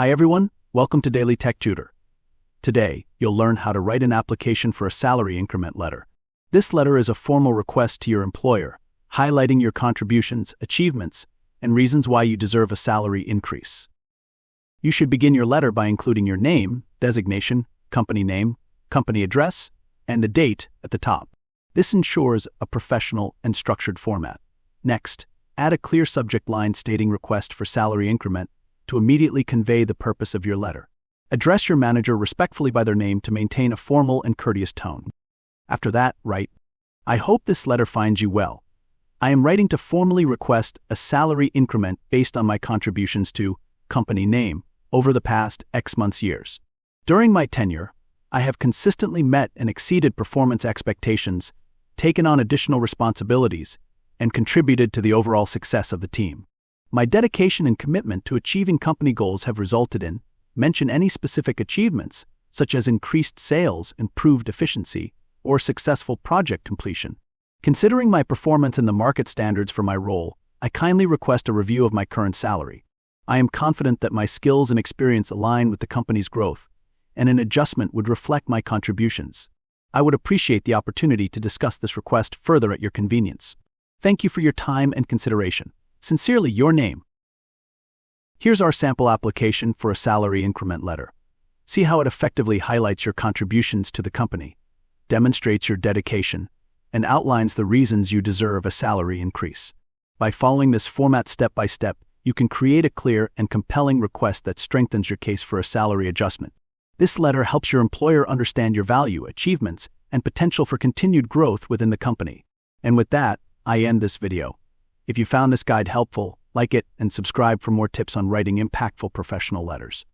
Hi everyone, welcome to Daily Tech Tutor. Today, you'll learn how to write an application for a salary increment letter. This letter is a formal request to your employer, highlighting your contributions, achievements, and reasons why you deserve a salary increase. You should begin your letter by including your name, designation, company name, company address, and the date at the top. This ensures a professional and structured format. Next, add a clear subject line stating request for salary increment to immediately convey the purpose of your letter. Address your manager respectfully by their name to maintain a formal and courteous tone. After that, write, "I hope this letter finds you well. I am writing to formally request a salary increment based on my contributions to company name over the past X months years. During my tenure, I have consistently met and exceeded performance expectations, taken on additional responsibilities, and contributed to the overall success of the team. My dedication and commitment to achieving company goals have resulted in," mention any specific achievements, such as increased sales, improved efficiency, or successful project completion. "Considering my performance and the market standards for my role, I kindly request a review of my current salary. I am confident that my skills and experience align with the company's growth, and an adjustment would reflect my contributions. I would appreciate the opportunity to discuss this request further at your convenience. Thank you for your time and consideration. Sincerely, your name." Here's our sample application for a salary increment letter. See how it effectively highlights your contributions to the company, demonstrates your dedication, and outlines the reasons you deserve a salary increase. By following this format step by step, you can create a clear and compelling request that strengthens your case for a salary adjustment. This letter helps your employer understand your value, achievements, and potential for continued growth within the company. And with that, I end this video. If you found this guide helpful, like it and subscribe for more tips on writing impactful professional letters.